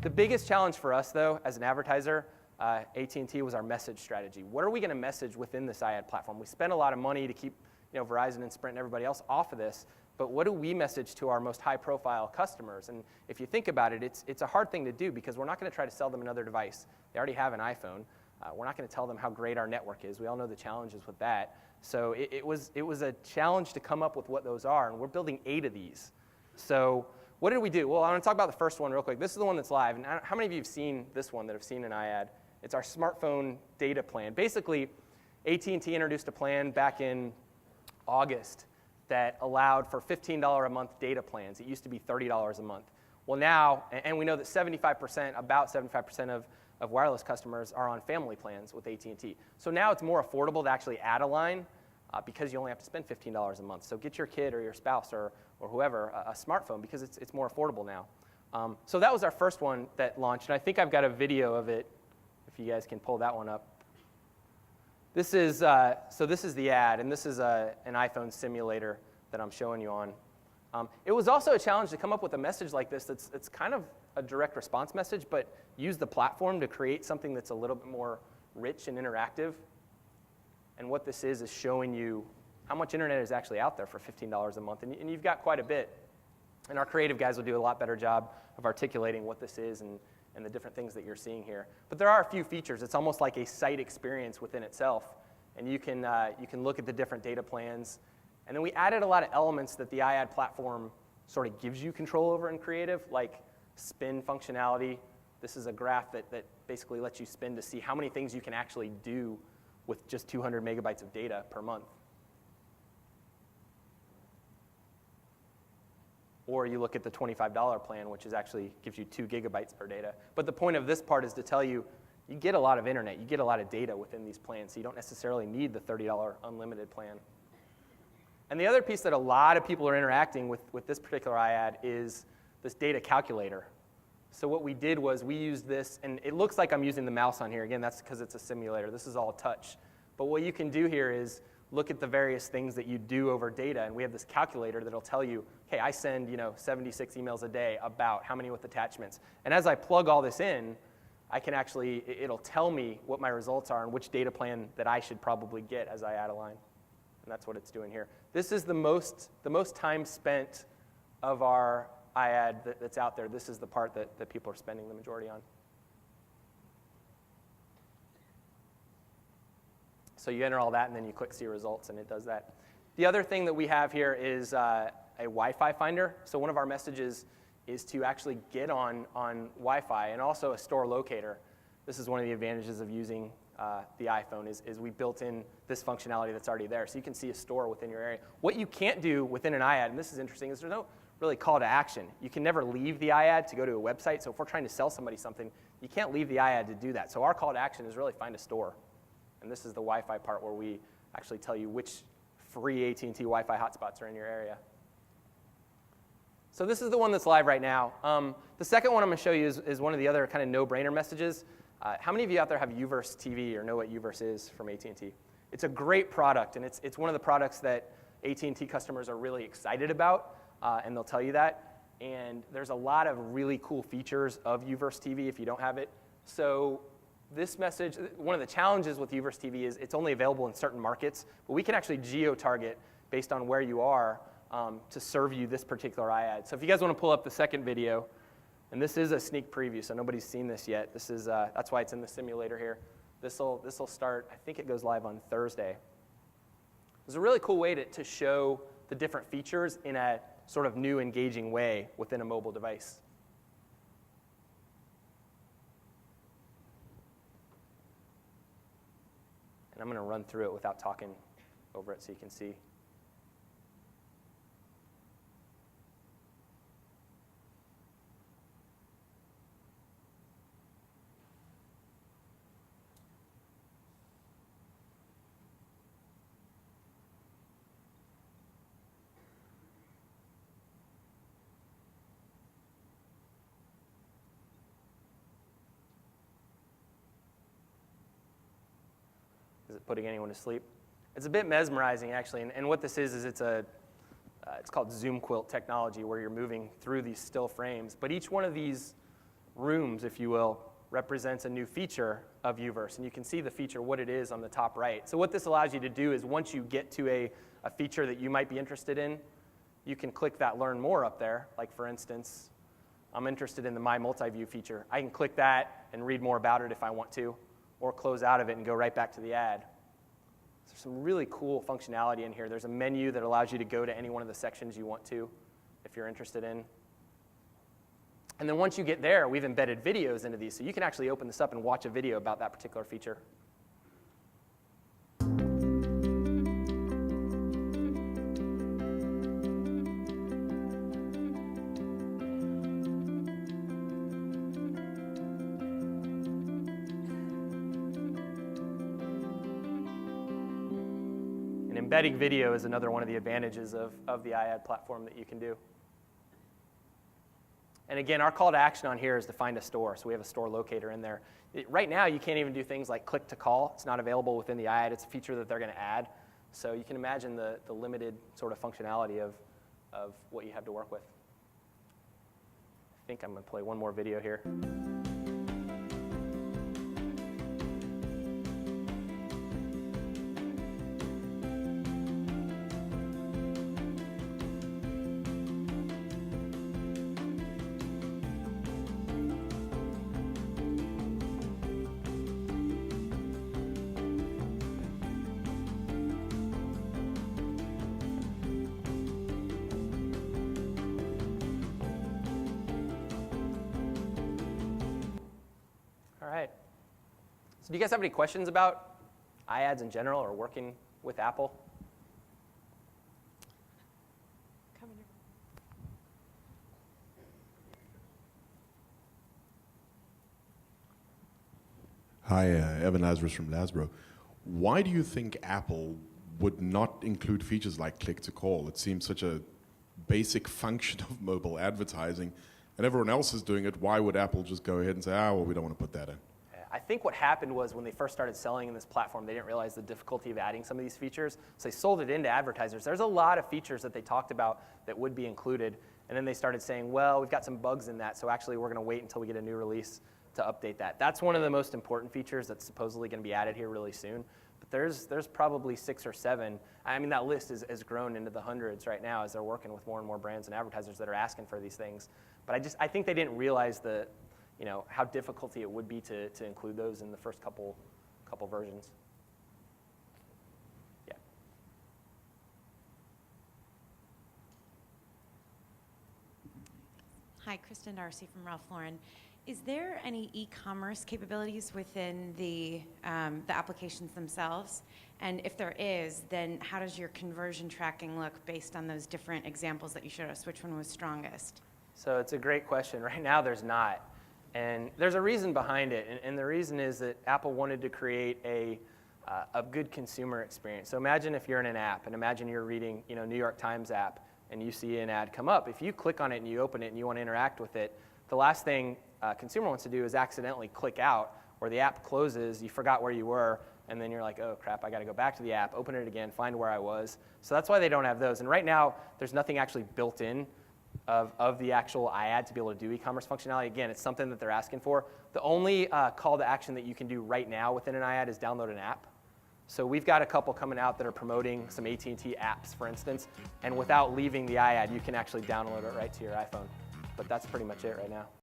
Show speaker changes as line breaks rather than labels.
The biggest challenge for us, though, as an advertiser, AT&T, was our message strategy. What are we going to message within this iAd platform? We spend a lot of money to keep Verizon and Sprint and everybody else off of this, but what do we message to our most high-profile customers? And if you think about it, it's a hard thing to do because we're not going to try to sell them another device. They already have an iPhone. We're not going to tell them how great our network is. We all know the challenges with that. So it was a challenge to come up with what those are, and we're building 8 of these. So what did we do? Well, I want to talk about the first one real quick. This is the one that's live. And how many of you have seen this one that have seen an iAd? It's our smartphone data plan. Basically, AT&T introduced a plan back in August that allowed for $15 a month data plans. It used to be $30 a month. Well, now, and we know that about 75% of wireless customers are on family plans with AT&T. So now it's more affordable to actually add a line because you only have to spend $15 a month. So get your kid or your spouse or whoever a smartphone because it's more affordable now. So that was our first one that launched, and I think I've got a video of it if you guys can pull that one up. This is the ad, and this is an iPhone simulator that I'm showing you on. It was also a challenge to come up with a message like this that's kind of a direct response message, but use the platform to create something that's a little bit more rich and interactive. And what this is showing you how much internet is actually out there for $15 a month, and you've got quite a bit. And our creative guys will do a lot better job of articulating what this is and the different things that you're seeing here. But there are a few features. It's almost like a site experience within itself, and you can look at the different data plans. And then we added a lot of elements that the iAd platform sort of gives you control over in creative, like spin functionality. This is a graph that basically lets you spin to see how many things you can actually do with just 200 megabytes of data per month. Or you look at the $25 plan, which actually gives you 2 gigabytes per data. But the point of this part is to tell you, you get a lot of internet, you get a lot of data within these plans, so you don't necessarily need the $30 unlimited plan. And the other piece that a lot of people are interacting with this particular iAd is this data calculator. So what we did was we used this, and it looks like I'm using the mouse on here. Again, that's because it's a simulator. This is all touch. But what you can do here is look at the various things that you do over data, and we have this calculator that'll tell you, hey, I send 76 emails a day, about how many with attachments. And as I plug all this in, I can actually, it'll tell me what my results are and which data plan that I should probably get as I add a line. And that's what it's doing here. This is the most time spent of our iAd that's out there. This is the part that people are spending the majority on. So you enter all that, and then you click See Results, and it does that. The other thing that we have here is a Wi-Fi finder. So one of our messages is to actually get on Wi-Fi, and also a store locator. This is one of the advantages of using the iPhone is we built in this functionality that's already there. So you can see a store within your area. What you can't do within an iAd, and this is interesting, is there's no really call to action. You can never leave the iAd to go to a website. So if we're trying to sell somebody something, you can't leave the iAd to do that. So our call to action is really find a store. And this is the Wi-Fi part where we actually tell you which free AT&T Wi-Fi hotspots are in your area. So this is the one that's live right now. The second one I'm going to show you is one of the other kind of no-brainer messages. How many of you out there have Uverse TV or know what Uverse is from AT&T? It's a great product, and it's one of the products that AT&T customers are really excited about, and they'll tell you that. And there's a lot of really cool features of Uverse TV if you don't have it. So this message, one of the challenges with Uverse TV is it's only available in certain markets, but we can actually geo-target based on where you are to serve you this particular iAd. So if you guys want to pull up the second video, and this is a sneak preview, so nobody's seen this yet. This is that's why it's in the simulator here. This will start, I think it goes live on Thursday. It's a really cool way to show the different features in a sort of new, engaging way within a mobile device. And I'm going to run through it without talking over it so you can see. Is it putting anyone to sleep? It's a bit mesmerizing, actually, and what this is it's called zoom quilt technology, where you're moving through these still frames. But each one of these rooms, if you will, represents a new feature of Uverse. And you can see the feature, what it is on the top right. So what this allows you to do is once you get to a feature that you might be interested in, you can click that Learn More up there. Like for instance, I'm interested in the My Multi-View feature. I can click that and read more about it if I want to, or close out of it and go right back to the ad. There's some really cool functionality in here. There's a menu that allows you to go to any one of the sections you want to, if you're interested in. And then once you get there, we've embedded videos into these, so you can actually open this up and watch a video about that particular feature. And embedding video is another one of the advantages of the iAd platform that you can do. And again, our call to action on here is to find a store. So we have a store locator in there. Right now, you can't even do things like click to call. It's not available within the iAd. It's a feature that they're going to add. So you can imagine the limited sort of functionality of what you have to work with. I think I'm going to play one more video here. All right. So do you guys have any questions about iAds in general or working with Apple?
Hi, Evan Lazarus from Lasbro. Why do you think Apple would not include features like click to call? It seems such a basic function of mobile advertising, and everyone else is doing it. Why would Apple just go ahead and say, well, we don't want to put that in?
I think what happened was when they first started selling in this platform, they didn't realize the difficulty of adding some of these features, so they sold it into advertisers. There's a lot of features that they talked about that would be included, and then they started saying, well, we've got some bugs in that, so actually we're going to wait until we get a new release to update that. That's one of the most important features that's supposedly going to be added here really soon. But there's probably 6 or 7. I mean, that list has grown into the hundreds right now as they're working with more and more brands and advertisers that are asking for these things. But I think they didn't realize how difficult it would be to include those in the first couple versions. Yeah.
Hi, Kristen Darcy from Ralph Lauren. Is there any e-commerce capabilities within the applications themselves? And if there is, then how does your conversion tracking look based on those different examples that you showed us? Which one was strongest?
So it's a great question. Right now, there's not. And there's a reason behind it. And the reason is that Apple wanted to create a good consumer experience. So imagine if you're in an app, and imagine you're reading New York Times app, and you see an ad come up. If you click on it and you open it and you want to interact with it, the last thing a consumer wants to do is accidentally click out, or the app closes, you forgot where you were, and then you're like, oh crap, I got to go back to the app, open it again, find where I was. So that's why they don't have those. And right now, there's nothing actually built in of the actual iAd to be able to do e-commerce functionality. Again, it's something that they're asking for. The only call to action that you can do right now within an iAd is download an app. So we've got a couple coming out that are promoting some AT&T apps, for instance, and without leaving the iAd, you can actually download it right to your iPhone. But that's pretty much it right now.